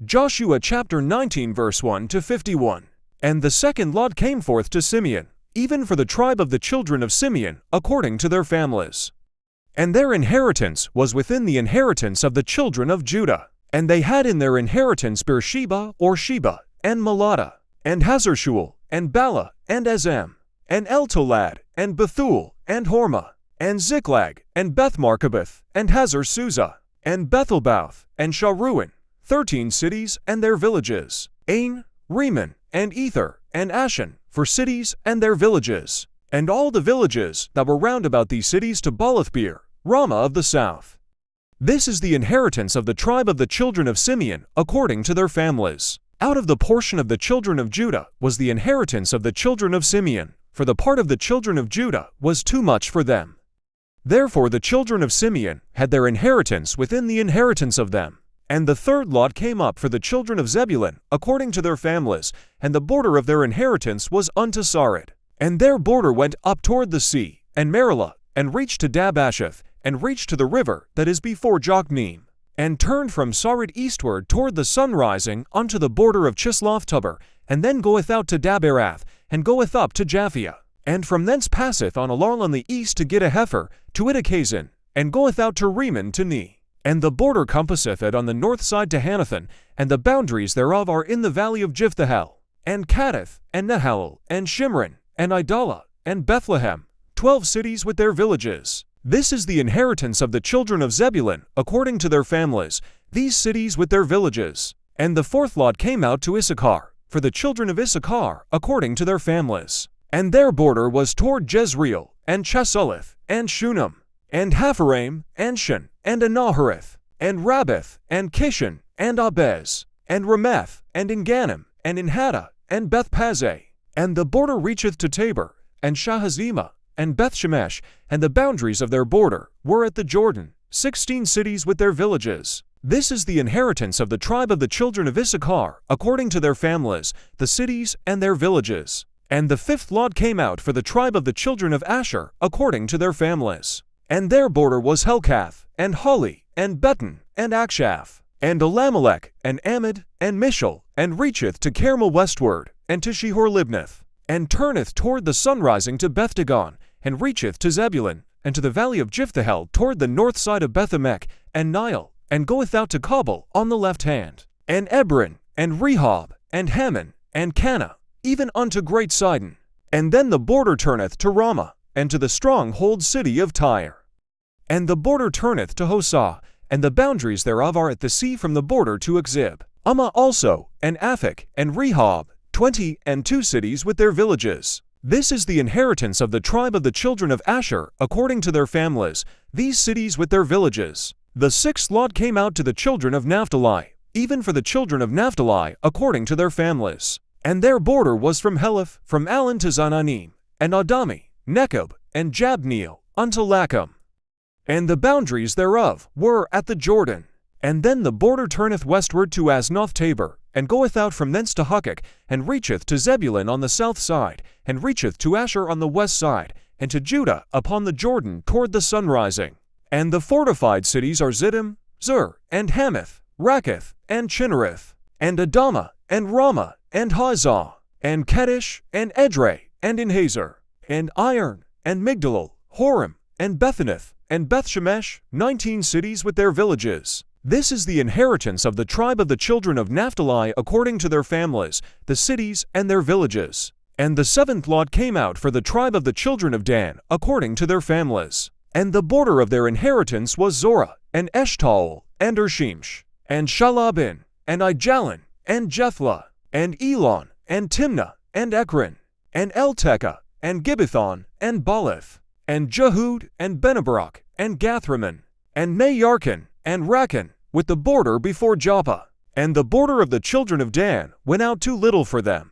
Joshua chapter 19 verse 1 to 51. And the second lot came forth to Simeon, even for the tribe of the children of Simeon, according to their families. And their inheritance was within the inheritance of the children of Judah. And they had in their inheritance Beersheba or Sheba, and Malada, and Hazarshual, and Bala, and Azem, and Eltolad, and Bethuel, and Hormah, and Ziklag, and Beth-Marcaboth, and Hazar-Susa, and Bethelbouth, and Sharuin, 13 cities and their villages, Ain, Rimmon, and Ether, and Ashan, for cities and their villages, and all the villages that were round about these cities to Baalath-beer, Ramah of the south. This is the inheritance of the tribe of the children of Simeon, according to their families. Out of the portion of the children of Judah was the inheritance of the children of Simeon, for the part of the children of Judah was too much for them. Therefore the children of Simeon had their inheritance within the inheritance of them. And the third lot came up for the children of Zebulun, according to their families, and the border of their inheritance was unto Sarid. And their border went up toward the sea, and Marilah, and reached to Dabasheth, and reached to the river that is before Jokneam, and turned from Sarid eastward toward the sunrising unto the border of Chisloth-Tubber, and then goeth out to Daberath, and goeth up to Japhia, and from thence passeth on along on the east to Gittahefer, to Ittachazin, and goeth out to Rimmon to Ne. And the border compasseth it on the north side to Hanathan, and the boundaries thereof are in the valley of Jiphtahel, and Kaddath, and Nahalal, and Shimron, and Idalah, and Bethlehem, 12 cities with their villages. This is the inheritance of the children of Zebulun, according to their families, these cities with their villages. And the fourth lot came out to Issachar, for the children of Issachar, according to their families. And their border was toward Jezreel, and Chesuleth, and Shunem, and Hapharaim, and Shin, and Anahareth, and Rabbath, and Kishan, and Abez, and Rameth, and Engannim, and Enhada, and Bethpazeh. And the border reacheth to Tabor, and Shahazimah, and Bethshemesh, and the boundaries of their border were at the Jordan, 16 cities with their villages. This is the inheritance of the tribe of the children of Issachar, according to their families, the cities and their villages. And the fifth lot came out for the tribe of the children of Asher, according to their families. And their border was Helkath, and Hali, and Beton, and Akshaph, and Elamelech, and Amid, and Mishal, and reacheth to Carmel westward, and to Shihor-Libnath, and turneth toward the sunrising to Beth-Dagon, and reacheth to Zebulun, and to the valley of Jiphtahel toward the north side of Beth-Emek, and Nile, and goeth out to Kabul on the left hand, and Ebron, and Rehob, and Hammon, and Cana, even unto great Sidon. And then the border turneth to Ramah, and to the stronghold city of Tyre. And the border turneth to Hosah, and the boundaries thereof are at the sea from the border to Akzib. Ummah also, and Aphek, and Rehob, 22 cities with their villages. This is the inheritance of the tribe of the children of Asher, according to their families, these cities with their villages. The sixth lot came out to the children of Naphtali, even for the children of Naphtali, according to their families. And their border was from Heleph, from Allen to Zananim, and Adami, Nekob, and Jabneel, unto Lachum. And the boundaries thereof were at the Jordan. And then the border turneth westward to Aznoth-Tabor, and goeth out from thence to Hukkok, and reacheth to Zebulun on the south side, and reacheth to Asher on the west side, and to Judah upon the Jordan toward the sunrising. And the fortified cities are Ziddim, Zur, and Hamath, Rakkath, and Chinnereth, and Adamah, and Ramah, and Hazah, and Kedesh, and Edrei, and Inhazar, and Iron, and Migdalel, Horem, and Bethanath, and Bethshemesh, 19 cities with their villages. This is the inheritance of the tribe of the children of Naphtali according to their families, the cities and their villages. And the seventh lot came out for the tribe of the children of Dan according to their families. And the border of their inheritance was Zorah, and Eshtaol, and Ershimsh, and Shalabin, and Ijalon, and Jethlah, and Elon, and Timnah, and Ekron, and Eltekah, and Gibbethon, and Baalath, and Jehud, and Benabarak, and Gathrimmon, and Mayarkin, and Rakan, with the border before Joppa. And the border of the children of Dan went out too little for them.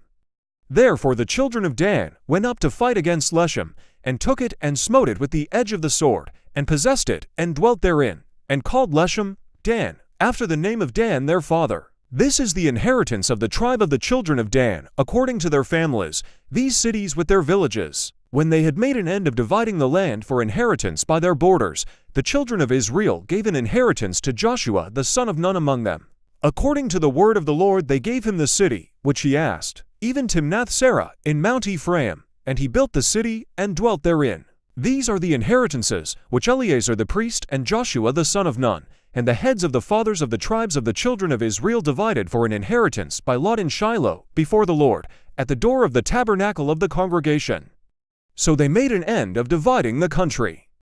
Therefore the children of Dan went up to fight against Leshem, and took it and smote it with the edge of the sword, and possessed it, and dwelt therein, and called Leshem Dan, after the name of Dan their father. This is the inheritance of the tribe of the children of Dan, according to their families, these cities with their villages. When they had made an end of dividing the land for inheritance by their borders, the children of Israel gave an inheritance to Joshua the son of Nun among them. According to the word of the Lord they gave him the city, which he asked, even Timnath-serah in Mount Ephraim, and he built the city and dwelt therein. These are the inheritances which Eleazar the priest and Joshua the son of Nun, and the heads of the fathers of the tribes of the children of Israel divided for an inheritance by lot in Shiloh, before the Lord, at the door of the tabernacle of the congregation. So they made an end of dividing the country.